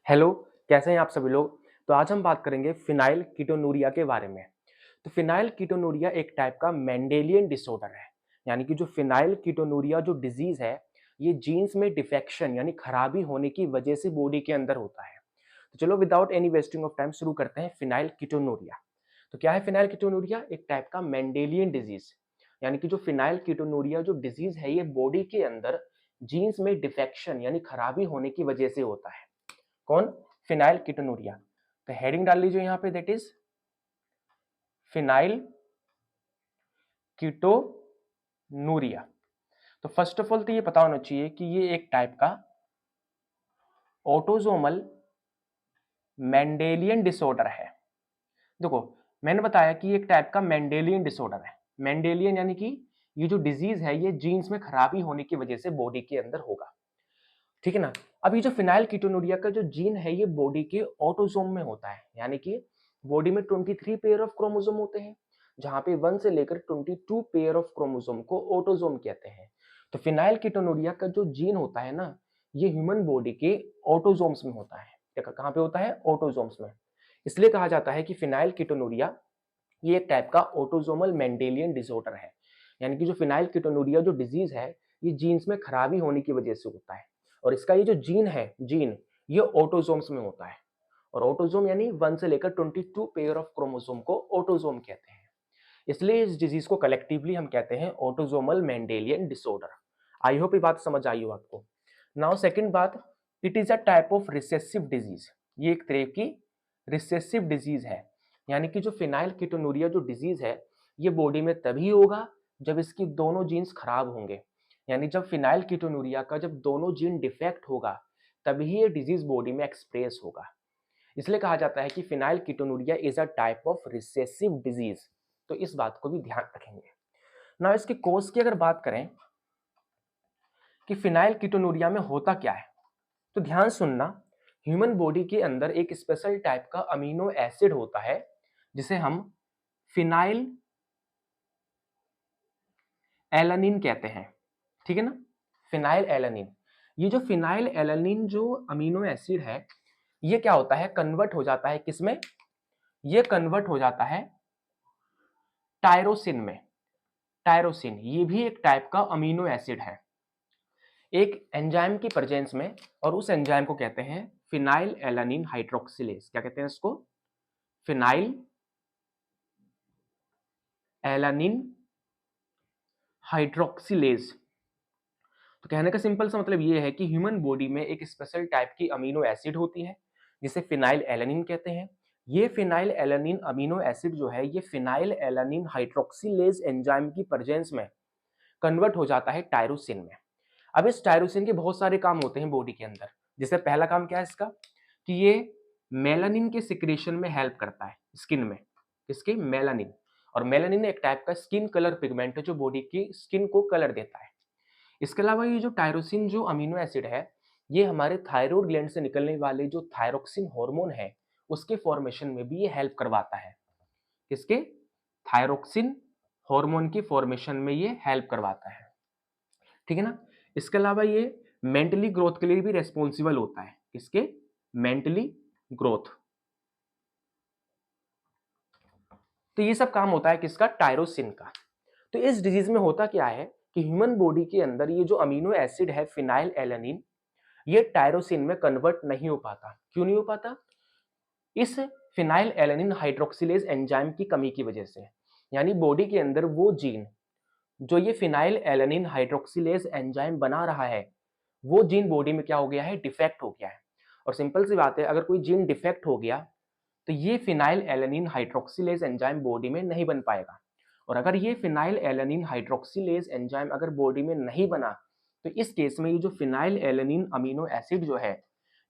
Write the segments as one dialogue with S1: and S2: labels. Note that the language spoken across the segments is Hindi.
S1: हेलो, कैसे हैं आप सभी लोग? तो आज हम बात करेंगे फिनाइल कीटोनूरिया के बारे में। तो फिनाइल कीटोनूरिया एक टाइप का मेंडेलियन डिसऑर्डर है, यानी कि जो फिनाइल कीटोनूरिया जो डिजीज है, ये जीन्स में डिफेक्शन यानी खराबी होने की वजह से बॉडी के अंदर होता है। तो चलो without any wasting of time शुरू करते हैं फिनाइल कीटोनूरिया। तो क्या है फिनाइल कीटोनूरिया? एक टाइप का मेंडेलियन डिजीज, यानी कि जो फिनाइल कीटोनूरिया जो डिजीज है, ये बॉडी के अंदर जीन्स में डिफेक्शन यानी खराबी होने की वजह से होता है। कौन? Phenyl ketonuria. तो हेडिंग डाल लीजिए यहां पे, दैट इज फिनाइल कीटोनूरिया। तो फर्स्ट ऑफ ऑल तो ये पता होना चाहिए कि ये एक टाइप का ऑटोसोमल मेंडेलियन डिसऑर्डर है। देखो, मैंने बताया कि एक टाइप का मेंडेलियन डिसऑर्डर है। मेंडेलियन यानी कि ये जो डिजीज है, ये जीन्स में खराबी होने की वजह से बॉडी के अंदर होगा। ठीक है ना? अब ये जो फिनाइल कीटोनूरिया का जो जीन है, ये बॉडी के ऑटोसोम में होता है, यानी कि बॉडी में 23 पेयर ऑफ क्रोमोसोम होते हैं, जहां पे 1 से लेकर 22 पेयर ऑफ क्रोमोसोम को ऑटोसोम कहते हैं। तो फिनाइल कीटोनूरिया का जो जीन होता है ना, ये ह्यूमन बॉडी के ऑटोसोम्स में होता है। कहां पे होता है? ऑटोसोम्स में। इसलिए कहा जाता है कि फिनाइल कीटोनूरिया ये एक टाइप का ऑटोसोमल मेंडेलियन डिसऑर्डर है, यानी कि जो फिनाइल कीटोनूरिया जो डिजीज है, ये जीन्स में खराबी होने की वजह से होता है। और इसका ये जो जीन है, ये ऑटोसोम्स में होता है। और ऑटोसोम यानी 1 से लेकर 22 पेयर ऑफ क्रोमोसोम को ऑटोसोम कहते हैं। इसलिए इस डिजीज को कलेक्टिवली हम कहते हैं autosomal Mendelian disorder. I hope ये बात समझ आई हो आपको। नाउ सेकंड बात, it is a type of recessive disease. ये एक तरह की रिसेसिव डिजीज है, यानी कि जो फिनाइल कीटोनूरिया जो डिजीज है, ये बॉडी में तभी होगा जब इसकी दोनों जीन्स खराब होंगे। यानी जब फिनाइल कीटोनूरिया का जब दोनों जीन डिफेक्ट होगा, तभी ये डिजीज बॉडी में एक्सप्रेस होगा। इसलिए कहा जाता है कि phenyl ketonuria is a type of recessive disease. तो इस बात को भी ध्यान रखेंगे ना। इसके कोज की अगर बात करें कि फिनाइल कीटोनूरिया में होता क्या है, तो ध्यान सुनना। ह्यूमन बॉडी के अंदर एक स्पेशल टाइप का अमीनो एसिड होता है, जिसे हम फिनाइल एलानिन कहते हैं। ठीक है ना? Phenyl alanine. ये जो फिनाइल एलानिन जो अमीनो एसिड है, ये क्या होता है? कन्वर्ट हो जाता है किसमें? ये कन्वर्ट हो जाता है टायरोसिन में। टायरोसिन ये भी एक टाइप का अमीनो एसिड है, एक एंजाइम की प्रेजेंस में। और उस एंजाइम को कहते हैं फिनाइल एलानिन हाइड्रोक्सिलेज। क्या कहते हैं इसको? Phenyl alanine hydroxylase. तो कहने का सिंपल सा मतलब ये है कि ह्यूमन बॉडी में एक स्पेशल टाइप की अमीनो एसिड होती है, जिसे फिनाइल एलानिन कहते हैं। ये फिनाइल एलानिन अमीनो एसिड जो है, ये फिनाइल एलानिन हाइड्रोक्सिलेज एंजाइम की प्रेजेंस में कन्वर्ट हो जाता है टायरोसिन में। अब इस टायरोसिन के बहुत सारे काम होते हैं बॉडी के अंदर। जैसे पहला काम क्या है इसका? कि ये मेलानिन के सिक्रेशन में हेल्प करता है स्किन में। किसके? मेलानिन। और मेलानिन एक टाइप का स्किन कलर पिगमेंट है, जो बॉडी की स्किन को कलर देता है। इसके अलावा ये जो टायरोसिन जो अमीनो एसिड है, ये हमारे थायराइड ग्लैंड से निकलने वाले जो थायरोक्सिन हार्मोन है, उसके फॉर्मेशन में भी ये हेल्प करवाता है। किसके? थायरोक्सिन हार्मोन की फॉर्मेशन में ये हेल्प करवाता है। ठीक है ना? इसके अलावा ये मेंटली ग्रोथ के लिए भी रेस्पॉन्सिबल होता है। किसके? Mentally growth. तो ये सब काम होता है किसका? टायरोसिन का। तो इस डिजीज में होता क्या है कि ह्यूमन बॉडी के अंदर ये जो अमीनो एसिड है फिनाइल एलानिन, ये टायरोसिन में कन्वर्ट नहीं हो पाता। क्यों नहीं हो पाता? इस फिनाइल एलानिन हाइड्रोक्सिलेज एंजाइम की कमी की वजह से। यानी बॉडी के अंदर वो जीन जो ये फिनाइल एलानिन हाइड्रोक्सिलेज एंजाइम बना रहा है, वो जीन बॉडी में क्या हो गया है? डिफेक्ट हो गया है। और सिंपल सी बात है, अगर कोई जीन डिफेक्ट हो गया, तो ये phenyl alanine hydroxylase enzyme body में नहीं बन पाएगा। और अगर ये फिनाइल एलानिन हाइड्रोक्सिलेज एंजाइम अगर बॉडी में नहीं बना, तो इस केस में ये जो फिनाइल एलानिन अमीनो एसिड जो है,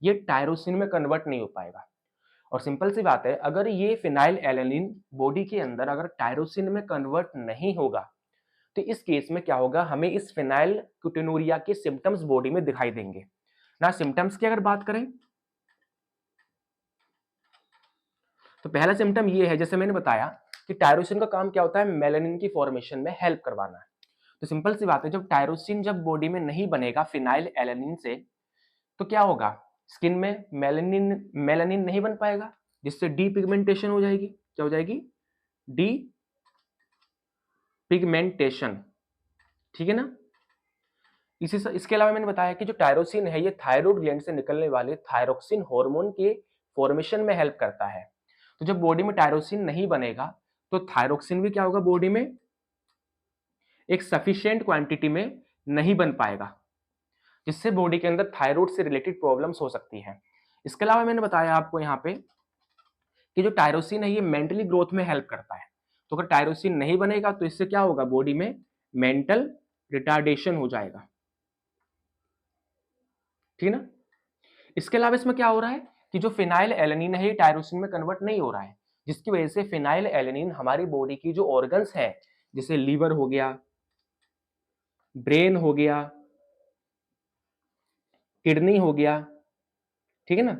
S1: ये टायरोसिन में कन्वर्ट नहीं हो पाएगा। और सिंपल सी बात है, अगर ये फिनाइल एलानिन बॉडी के अंदर अगर टायरोसिन में कन्वर्ट नहीं होगा, तो इस केस में क्या होगा? हमें इस फिनाइल कीटोनूरिया के सिम्टम्स बॉडी में दिखाई देंगे ना। सिम्टम्स की अगर बात करें, तो पहला सिम्टम ये है, जैसे मैंने बताया कि टायरोसिन का काम क्या होता है? मेलानिन की फॉर्मेशन में हेल्प करवाना। तो सिंपल सी बात है, जब टायरोसिन जब बॉडी में नहीं बनेगा फिनाइल एलानिन से, तो क्या होगा? स्किन में मेलानिन मेलानिन नहीं बन पाएगा, जिससे डीपिगमेंटेशन हो जाएगी। क्या हो जाएगी? डीपिगमेंटेशन। ठीक है ना? इसके अलावा मैंने बताया कि जो टायरोसिन है ये थायराइड ग्लैंड से निकलने वाले थायरोक्सिन हार्मोन के फॉर्मेशन में हेल्प करता है। तो जब बॉडी में टायरोसिन नहीं बनेगा तो थायरोक्सिन भी क्या होगा, बॉडी में एक सफिशिएंट क्वांटिटी में नहीं बन पाएगा, जिससे बॉडी के अंदर थायराइड से रिलेटेड प्रॉब्लम्स हो सकती हैं। इसके अलावा मैंने बताया आपको यहाँ पे कि जो टायरोसिन है ये मेंटली ग्रोथ में हेल्प करता है। तो अगर टायरोसिन नहीं बनेगा तो इससे क्या होगा, बॉडी में मेंटल रिटार्डेशन हो जाएगा। ठीक है ना? इसके अलावा इसमें क्या हो रहा है कि जो फिनाइल एलेनिन है ये टायरोसिन में कन्वर्ट नहीं हो रहा है, जिसकी वजह से फिनाइल एलेनिन हमारी बॉडी की जो ऑर्गन्स है, जैसे लीवर हो गया, ब्रेन हो गया, किडनी हो गया, ठीक है ना,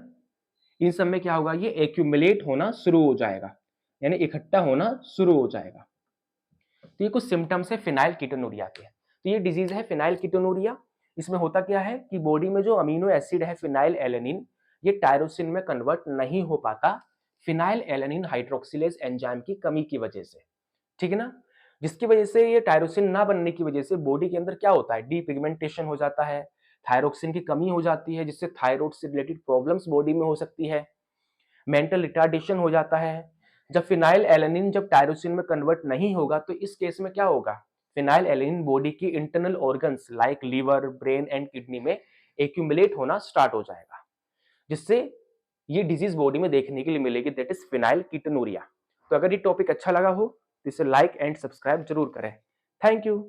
S1: इन सब में क्या होगा, ये एक्यूमुलेट होना शुरू हो जाएगा, यानी इकट्ठा होना शुरू हो जाएगा। तो ये कुछ सिम्टम्स है फिनाइल कीटोनुरिया के। तो ये डिजीज है फिनाइल कीटोनुरिया। इसमें होता क्या है कि बॉडी में जो अमीनो एसिड है फिनाइल एलेनिन, ये टायरोसिन में कन्वर्ट नहीं हो पाता फिनाइल एलेनिन हाइड्रोक्सिलेज एंजाइम की कमी की वजह से। ठीक है ना? जिसकी वजह से ये टायरोसिन ना बनने की वजह से बॉडी के अंदर क्या होता है, डीपिगमेंटेशन हो जाता है, थायरोक्सिन की कमी हो जाती है, जिससे थायराइड से रिलेटेड प्रॉब्लम्स बॉडी में हो सकती है, मेंटल रिटार्डेशन हो जाता है। जब फिनाइल एलेनिन जब टायरोसिन में कन्वर्ट नहीं होगा तो इस केस में क्या होगा, फिनाइल एलेनिन बॉडी की internal organs like liver, brain and kidney में एक्यूमुलेट होना स्टार्ट हो जाएगा, जिससे ये डिजीज बॉडी में देखने के लिए मिलेगी, दैट इज फिनाइल कीटोनुरिया। तो अगर ये टॉपिक अच्छा लगा हो तो इसे लाइक एंड सब्सक्राइब जरूर करें। Thank you.